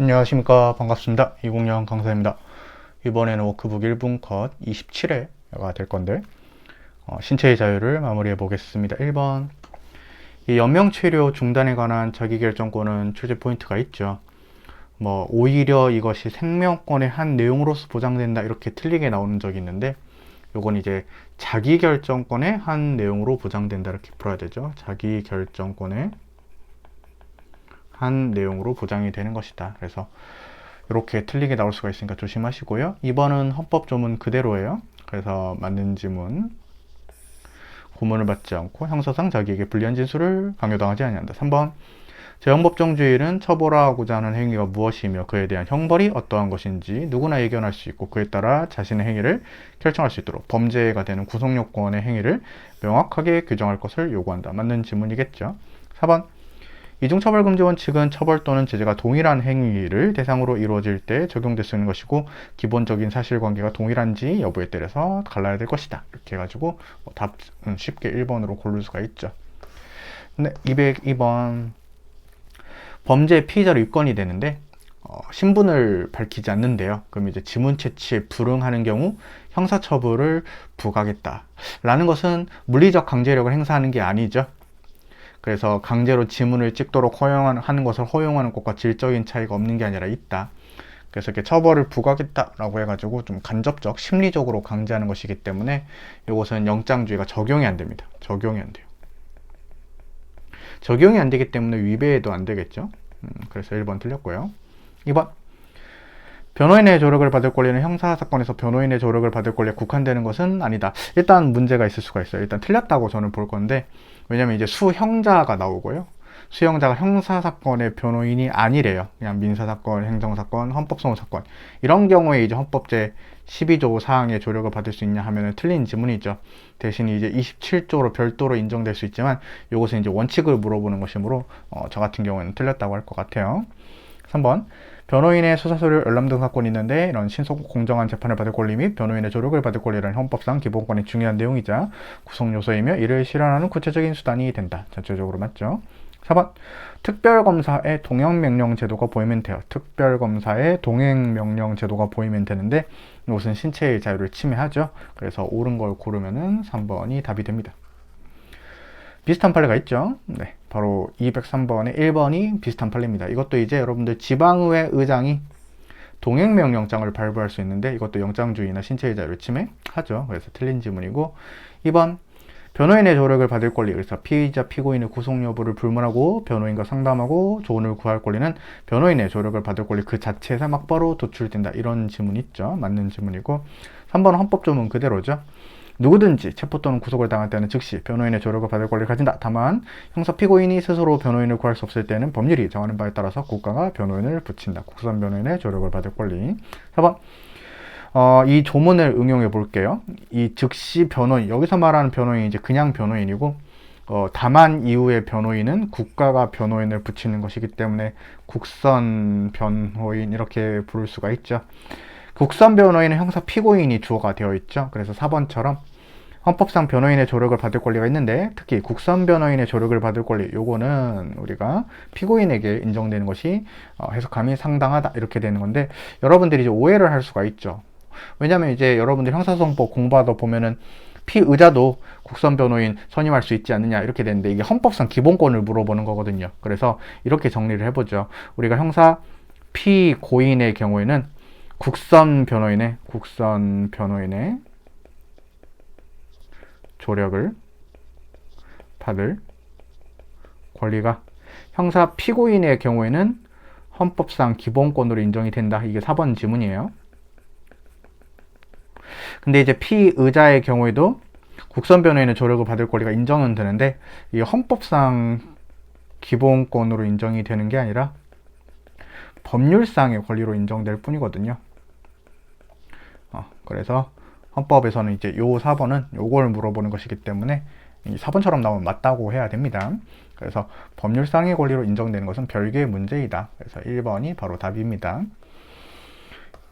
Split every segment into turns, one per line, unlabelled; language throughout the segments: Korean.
안녕하십니까. 반갑습니다. 이공영 강사입니다. 이번에는 워크북 1분 컷 27회가 될 건데 신체의 자유를 마무리해 보겠습니다. 1번 이 연명치료 중단에 관한 자기결정권은 출제 포인트가 있죠. 오히려 이것이 생명권의 한 내용으로서 보장된다 이렇게 틀리게 나오는 적이 있는데 요건 이제 자기결정권의 한 내용으로 보장된다 이렇게 풀어야 되죠. 자기결정권의 한 내용으로 보장이 되는 것이다. 그래서 이렇게 틀리게 나올 수가 있으니까 조심하시고요. 2번은 헌법 조문 그대로예요. 그래서 맞는 지문 고문을 받지 않고 형사상 자기에게 불리한 진술을 강요당하지 아니한다. 3번 제형법정주의는 처벌하고자 하는 행위가 무엇이며 그에 대한 형벌이 어떠한 것인지 누구나 예견할 수 있고 그에 따라 자신의 행위를 결정할 수 있도록 범죄가 되는 구성요건의 행위를 명확하게 규정할 것을 요구한다. 맞는 지문이겠죠. 4번 이중처벌금지 원칙은 처벌 또는 제재가 동일한 행위를 대상으로 이루어질 때 적용될 수 있는 것이고 기본적인 사실관계가 동일한지 여부에 따라서 갈라야 될 것이다. 이렇게 해가지고 답 쉽게 1번으로 고를 수가 있죠. 네, 202번 범죄 피의자로 입건이 되는데 신분을 밝히지 않는데요. 그럼 이제 지문 채취에 불응하는 경우 형사처벌을 부과하겠다 라는 것은 물리적 강제력을 행사하는 게 아니죠. 그래서 강제로 지문을 찍도록 허용하는 것을 허용하는 것과 질적인 차이가 없는 게 아니라 있다. 그래서 이렇게 처벌을 부과하겠다라고 해가지고 좀 간접적, 심리적으로 강제하는 것이기 때문에 이것은 영장주의가 적용이 안 됩니다. 적용이 안 돼요. 적용이 안 되기 때문에 위배도 안 되겠죠. 그래서 1번 틀렸고요. 2번 변호인의 조력을 받을 권리는 형사사건에서 변호인의 조력을 받을 권리에 국한되는 것은 아니다. 일단 문제가 있을 수가 있어요. 일단 틀렸다고 저는 볼 건데 왜냐면 이제 수형자가 나오고요. 수형자가 형사사건의 변호인이 아니래요. 그냥 민사사건, 행정사건, 헌법소원사건 이런 경우에 이제 헌법제 12조 사항의 조력을 받을 수 있냐 하면은 틀린 지문이죠. 대신 이제 27조로 별도로 인정될 수 있지만 이것은 이제 원칙을 물어보는 것이므로 저 같은 경우에는 틀렸다고 할 것 같아요. 3번 변호인의 수사서류 열람 등 사건이 있는데 이런 신속 공정한 재판을 받을 권리 및 변호인의 조력을 받을 권리라는 헌법상 기본권의 중요한 내용이자 구성 요소이며 이를 실현하는 구체적인 수단이 된다. 전체적으로 맞죠? 4번 특별검사의 동행명령 제도가 보이면 돼요. 특별검사의 동행명령 제도가 보이면 되는데 이것은 신체의 자유를 침해하죠. 그래서 옳은 걸 고르면은 3번이 답이 됩니다. 비슷한 판례가 있죠. 네, 바로 203번의 1번이 비슷한 판례입니다. 이것도 이제 여러분들 지방의회 의장이 동행명령장을 발부할 수 있는데 이것도 영장주의나 신체의 자유를 침해하죠. 그래서 틀린 지문이고 2번 변호인의 조력을 받을 권리, 그래서 피의자, 피고인의 구속 여부를 불문하고 변호인과 상담하고 조언을 구할 권리는 변호인의 조력을 받을 권리 그 자체에서 막바로 도출된다. 이런 지문 있죠. 맞는 지문이고 3번은 헌법조문 그대로죠. 누구든지 체포 또는 구속을 당할 때는 즉시 변호인의 조력을 받을 권리를 가진다. 다만 형사 피고인이 스스로 변호인을 구할 수 없을 때는 법률이 정하는 바에 따라서 국가가 변호인을 붙인다. 국선 변호인의 조력을 받을 권리. 4번 이 조문을 응용해 볼게요. 이 즉시 변호인, 여기서 말하는 변호인이 이제 그냥 변호인이고 다만 이후의 변호인은 국가가 변호인을 붙이는 것이기 때문에 국선 변호인 이렇게 부를 수가 있죠. 국선 변호인은 형사 피고인이 주어가 되어 있죠. 그래서 4번처럼 헌법상 변호인의 조력을 받을 권리가 있는데 특히 국선 변호인의 조력을 받을 권리 요거는 우리가 피고인에게 인정되는 것이 해석함이 상당하다 이렇게 되는 건데 여러분들이 이제 오해를 할 수가 있죠. 왜냐면 이제 여러분들 형사소송법 공부하다 보면은 피의자도 국선 변호인 선임할 수 있지 않느냐 이렇게 되는데 이게 헌법상 기본권을 물어보는 거거든요. 그래서 이렇게 정리를 해보죠. 우리가 형사 피고인의 경우에는 국선 변호인의 조력을 받을 권리가 형사 피고인의 경우에는 헌법상 기본권으로 인정이 된다. 이게 4번 지문이에요. 근데 이제 피의자의 경우에도 국선 변호인의 조력을 받을 권리가 인정은 되는데 이 헌법상 기본권으로 인정이 되는 게 아니라 법률상의 권리로 인정될 뿐이거든요. 그래서 헌법에서는 이제 요 4번은 요걸 물어보는 것이기 때문에 이 4번처럼 나오면 맞다고 해야 됩니다. 그래서 법률상의 권리로 인정되는 것은 별개의 문제이다. 그래서 1번이 바로 답입니다.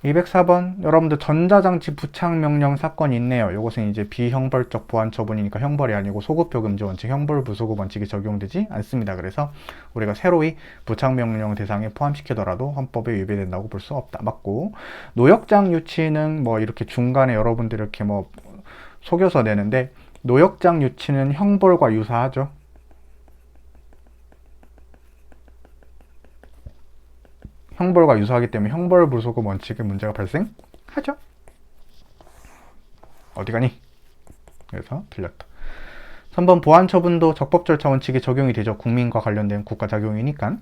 204번 여러분들 전자장치 부착명령 사건이 있네요. 이것은 이제 비형벌적 보안 처분이니까 형벌이 아니고 소급표 금지 원칙, 형벌 부소급 원칙이 적용되지 않습니다. 그래서 우리가 새로이 부착명령 대상에 포함시키더라도 헌법에 위배된다고 볼 수 없다. 맞고, 노역장 유치는 뭐 이렇게 중간에 여러분들 이렇게 뭐 속여서 내는데, 노역장 유치는 형벌과 유사하죠. 형벌과 유사하기 때문에 형벌 부소급 원칙의 문제가 발생하죠. 어디 가니? 그래서 틀렸다. 3번 보안 처분도 적법 절차 원칙이 적용이 되죠. 국민과 관련된 국가 작용이니까.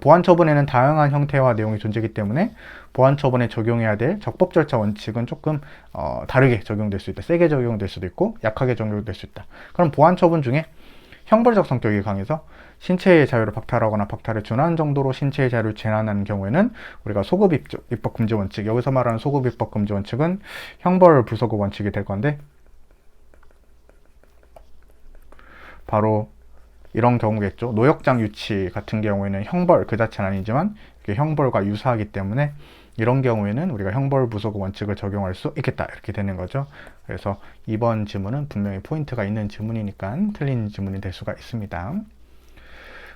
보안 처분에는 다양한 형태와 내용이 존재하기 때문에 보안 처분에 적용해야 될 적법 절차 원칙은 조금 다르게 적용될 수 있다. 세게 적용될 수도 있고 약하게 적용될 수 있다. 그럼 보안 처분 중에 형벌적 성격이 강해서 신체의 자유를 박탈하거나 박탈에 준하는 정도로 신체의 자유를 제한하는 경우에는 우리가 소급 입법 금지 원칙, 여기서 말하는 소급 입법 금지 원칙은 형벌 부소급 원칙이 될 건데, 바로 이런 경우겠죠. 노역장 유치 같은 경우에는 형벌 그 자체는 아니지만 형벌과 유사하기 때문에 이런 경우에는 우리가 형벌 부소급 원칙을 적용할 수 있겠다, 이렇게 되는 거죠. 그래서 이번 지문은 분명히 포인트가 있는 지문이니까 틀린 지문이 될 수가 있습니다.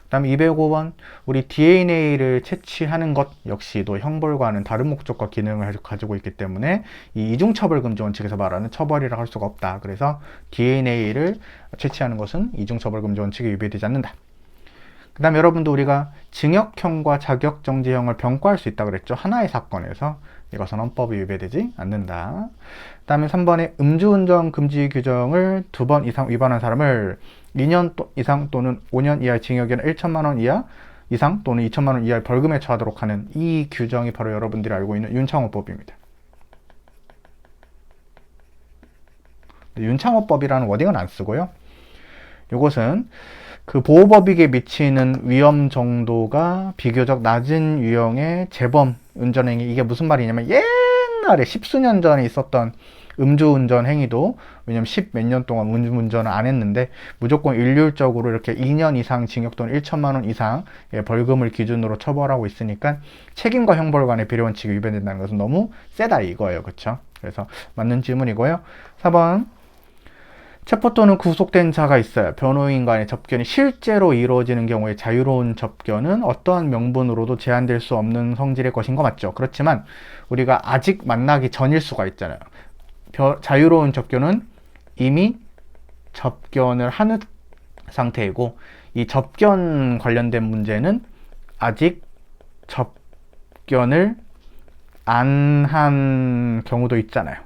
그 다음에 205번 우리 DNA를 채취하는 것 역시도 형벌과는 다른 목적과 기능을 가지고 있기 때문에 이 이중처벌금지 원칙에서 말하는 처벌이라 할 수가 없다. 그래서 DNA를 채취하는 것은 이중처벌금지 원칙에 위배되지 않는다. 그 다음에 여러분도 우리가 징역형과 자격정지형을 병과할 수 있다고 그랬죠. 하나의 사건에서. 이것은 헌법에 위배되지 않는다. 그 다음에 3번에 음주운전 금지 규정을 2번 이상 위반한 사람을 2년 이상 또는 5년 이하의 징역이나 1천만 원 이하 이상 또는 2천만 원 이하의 벌금에 처하도록 하는 이 규정이 바로 여러분들이 알고 있는 윤창호법입니다. 윤창호법이라는 워딩은 안 쓰고요. 이것은 그 보호법익에 미치는 위험 정도가 비교적 낮은 유형의 재범 운전행위, 이게 무슨 말이냐면 옛날에 십수년 전에 있었던 음주운전 행위도, 왜냐면 십몇 년 동안 음주운전을 안 했는데 무조건 일률적으로 이렇게 2년 이상 징역 또는 1천만 원 이상의 벌금을 기준으로 처벌하고 있으니까 책임과 형벌 간의 비례 원칙이 위반된다는 것은 너무 세다 이거예요. 그렇죠? 그래서 맞는 질문이고요. 4번 체포 또는 구속된 자가 있어요. 변호인 간의 접견이 실제로 이루어지는 경우에 자유로운 접견은 어떠한 명분으로도 제한될 수 없는 성질의 것인 거 맞죠? 그렇지만 우리가 아직 만나기 전일 수가 있잖아요. 자유로운 접견은 이미 접견을 하는 상태이고, 이 접견 관련된 문제는 아직 접견을 안 한 경우도 있잖아요.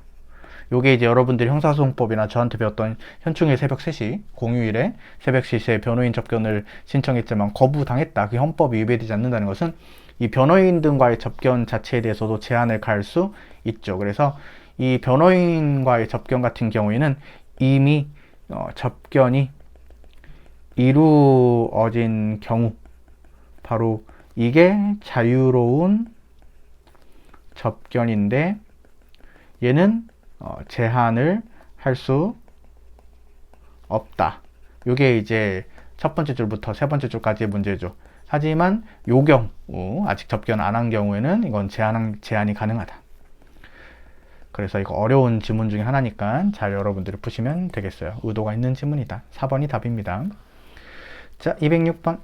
요게 이제 여러분들이 형사소송법이나 저한테 배웠던 현충일 새벽 3시, 공휴일에 새벽 3시에 변호인 접견을 신청했지만 거부당했다. 그 헌법이 위배되지 않는다는 것은 이 변호인 등과의 접견 자체에 대해서도 제한을 가할 수 있죠. 그래서 이 변호인과의 접견 같은 경우에는 이미 접견이 이루어진 경우, 바로 이게 자유로운 접견인데 얘는 제한을 할 수 없다. 이게 이제 첫 번째 줄부터 세 번째 줄까지의 문제죠. 하지만 요 경우 아직 접견 안 한 경우에는 이건 제한이 가능하다. 그래서 이거 어려운 지문 중에 하나니까 잘 여러분들이 푸시면 되겠어요. 의도가 있는 지문이다. 4번이 답입니다. 자, 206번.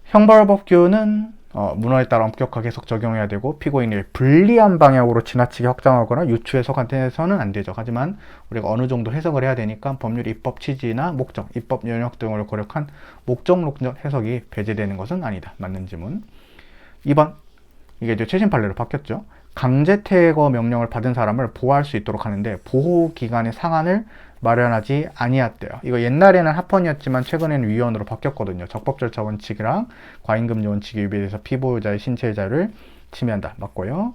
형벌법규는 문헌에 따라 엄격하게 해석 적용해야 되고, 피고인을 불리한 방향으로 지나치게 확장하거나 유추 해석한테서는 안 되죠. 하지만 우리가 어느 정도 해석을 해야 되니까 법률 입법 취지나 목적, 입법 영역 등을 고려한 목적론적 해석이 배제되는 것은 아니다. 맞는 지문. 2번. 이게 이제 최신 판례로 바뀌었죠. 강제 퇴거 명령을 받은 사람을 보호할 수 있도록 하는데 보호기간의 상한을 마련하지 아니었대요. 이거 옛날에는 합헌이었지만 최근에는 위헌으로 바뀌었거든요. 적법 절차 원칙이랑 과잉금지 원칙에 위배돼서 피보호자의 신체의 자유를 침해한다. 맞고요.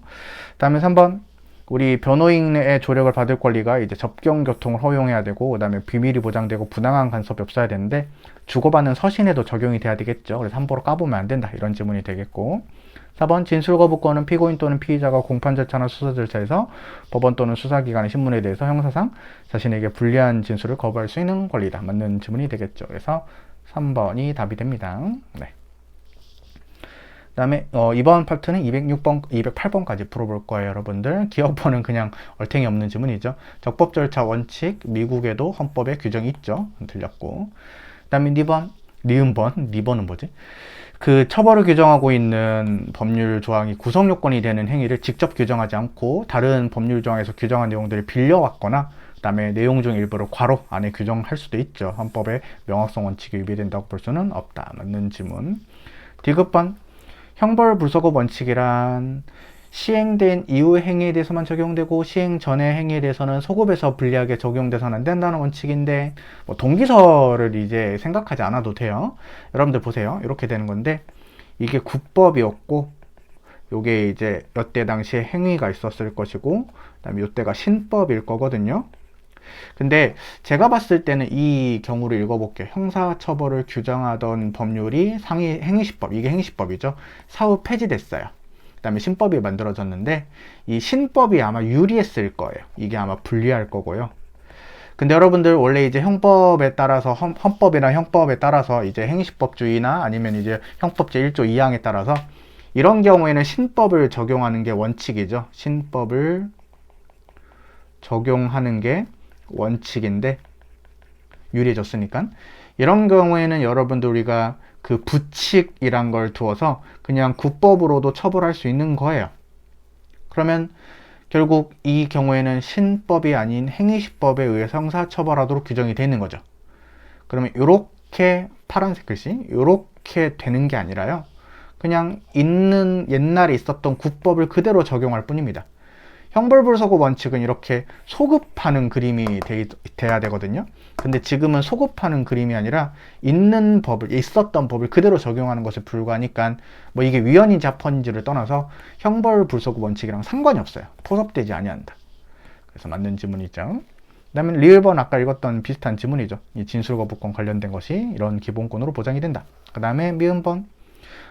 다음에 3번. 우리 변호인의 조력을 받을 권리가 이제 접견 교통을 허용해야 되고, 그 다음에 비밀이 보장되고 부당한 간섭이 없어야 되는데 주고받는 서신에도 적용이 돼야 되겠죠. 그래서 함부로 까보면 안 된다. 이런 지문이 되겠고, 4번 진술 거부권은 피고인 또는 피의자가 공판 절차나 수사 절차에서 법원 또는 수사기관의 신문에 대해서 형사상 자신에게 불리한 진술을 거부할 수 있는 권리다. 맞는 지문이 되겠죠. 그래서 3번이 답이 됩니다. 네. 그다음에 이번 파트는 206번, 208번까지 풀어볼 거예요, 여러분들. 기억번은 그냥 얼탱이 없는 지문이죠. 적법 절차 원칙, 미국에도 헌법에 규정이 있죠. 들렸고. 그다음에 니번은 뭐지? 그 처벌을 규정하고 있는 법률 조항이 구성 요건이 되는 행위를 직접 규정하지 않고 다른 법률 조항에서 규정한 내용들을 빌려왔거나 그다음에 내용 중 일부를 괄호 안에 규정할 수도 있죠. 헌법의 명확성 원칙이 위배된다고 볼 수는 없다. 맞는 지문. 디귿번 형벌 불소급 원칙이란 시행된 이후 행위에 대해서만 적용되고 시행 전의 행위에 대해서는 소급해서 불리하게 적용돼서는 안 된다는 원칙인데 뭐 동기서를 이제 생각하지 않아도 돼요. 여러분들 보세요. 이렇게 되는 건데 이게 국법이었고 요게 이제 이때 당시에 행위가 있었을 것이고 그다음에 이때가 신법일 거거든요. 근데 제가 봤을 때는 이 경우를 읽어볼게요. 형사처벌을 규정하던 법률이 상위 행위시법, 이게 행위시법이죠. 사후 폐지됐어요. 그 다음에 신법이 만들어졌는데 이 신법이 아마 유리했을 거예요. 이게 아마 불리할 거고요. 근데 여러분들 원래 이제 형법에 따라서 헌법이나 형법에 따라서 이제 행위시법주의나 아니면 이제 형법 제1조 2항에 따라서 이런 경우에는 신법을 적용하는 게 원칙이죠. 신법을 적용하는 게 원칙인데 유리해졌으니까 이런 경우에는 여러분들 우리가 그 부칙이란 걸 두어서 그냥 국법으로도 처벌할 수 있는 거예요. 그러면 결국 이 경우에는 신법이 아닌 행위시법에 의해서 형사처벌하도록 규정이 되는 거죠. 그러면 이렇게 파란색 글씨 이렇게 되는 게 아니라요. 그냥 있는 옛날에 있었던 국법을 그대로 적용할 뿐입니다. 형벌불소급 원칙은 이렇게 소급하는 그림이 돼야 되거든요. 근데 지금은 소급하는 그림이 아니라 있었던 법을 그대로 적용하는 것에 불과하니까 뭐 이게 위헌인지 합헌인지를 떠나서 형벌불소급 원칙이랑 상관이 없어요. 포섭되지 아니한다. 그래서 맞는 지문이죠. 그 다음에 리을번 아까 읽었던 비슷한 지문이죠. 이 진술거부권 관련된 것이 이런 기본권으로 보장이 된다. 그 다음에 미음번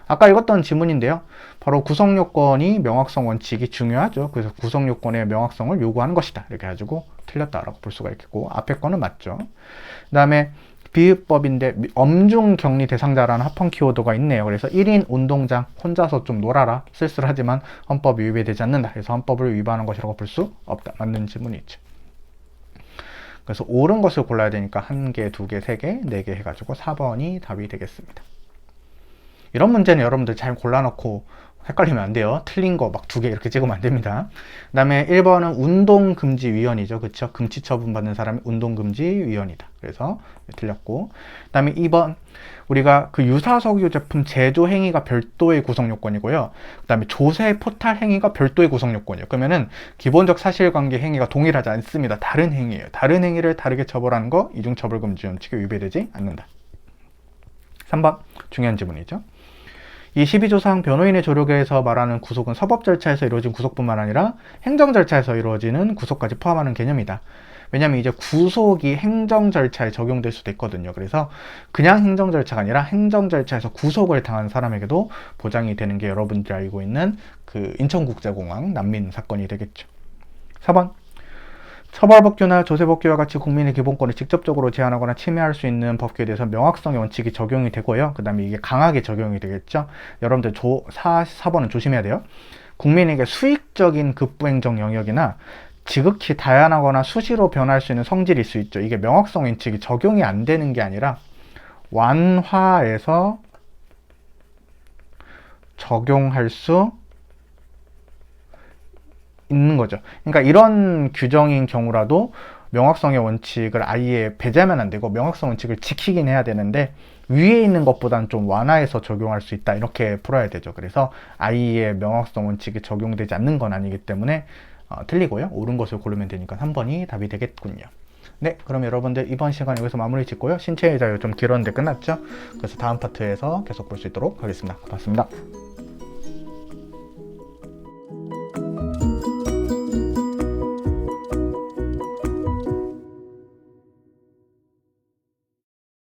아까 읽었던 지문인데요. 바로 구성요건이 명확성 원칙이 중요하죠. 그래서 구성요건의 명확성을 요구하는 것이다. 이렇게 해가지고 틀렸다라고 볼 수가 있겠고 앞에 거는 맞죠. 그 다음에 비읍법인데 엄중격리 대상자라는 합헌 키워드가 있네요. 그래서 1인 운동장 혼자서 좀 놀아라. 쓸쓸하지만 헌법이 위배되지 않는다. 그래서 헌법을 위반한 것이라고 볼 수 없다. 맞는 지문이 있죠. 그래서 옳은 것을 골라야 되니까 1개, 2개, 3개, 4개 해가지고 4번이 답이 되겠습니다. 이런 문제는 여러분들 잘 골라놓고 헷갈리면 안 돼요. 틀린 거 막 2개 이렇게 찍으면 안 됩니다. 그 다음에 1번은 운동금지위원이죠. 그쵸? 금치 처분 받는 사람이 운동금지위원이다. 그래서 틀렸고. 그 다음에 2번 우리가 그 유사석유 제품 제조 행위가 별도의 구성요건이고요. 그 다음에 조세 포탈 행위가 별도의 구성요건이에요. 그러면은 기본적 사실관계 행위가 동일하지 않습니다. 다른 행위예요. 다른 행위를 다르게 처벌하는 거 이중처벌금지 원칙에 위배되지 않는다. 3번 중요한 지문이죠. 이 12조상 변호인의 조력에서 말하는 구속은 서법 절차에서 이루어진 구속뿐만 아니라 행정 절차에서 이루어지는 구속까지 포함하는 개념이다. 왜냐하면 이제 구속이 행정 절차에 적용될 수도 있거든요. 그래서 그냥 행정 절차가 아니라 행정 절차에서 구속을 당한 사람에게도 보장이 되는 게 여러분들이 알고 있는 그 인천국제공항 난민 사건이 되겠죠. 4번 처벌법규나 조세법규와 같이 국민의 기본권을 직접적으로 제한하거나 침해할 수 있는 법규에 대해서 명확성의 원칙이 적용이 되고요. 그 다음에 이게 강하게 적용이 되겠죠. 여러분들 4번은 조심해야 돼요. 국민에게 수익적인 급부행정 영역이나 지극히 다양하거나 수시로 변할 수 있는 성질일 수 있죠. 이게 명확성 원칙이 적용이 안 되는 게 아니라 완화해서 적용할 수 있는 거죠. 그러니까 이런 규정인 경우라도 명확성의 원칙을 아예 배제하면 안 되고 명확성 원칙을 지키긴 해야 되는데 위에 있는 것보다는 좀 완화해서 적용할 수 있다. 이렇게 풀어야 되죠. 그래서 아예 명확성 원칙이 적용되지 않는 건 아니기 때문에 틀리고요. 옳은 것을 고르면 되니까 3번이 답이 되겠군요. 네, 그럼 여러분들 이번 시간 여기서 마무리 짓고요. 신체의 자유 좀 길었는데 끝났죠? 그래서 다음 파트에서 계속 볼 수 있도록 하겠습니다. 고맙습니다.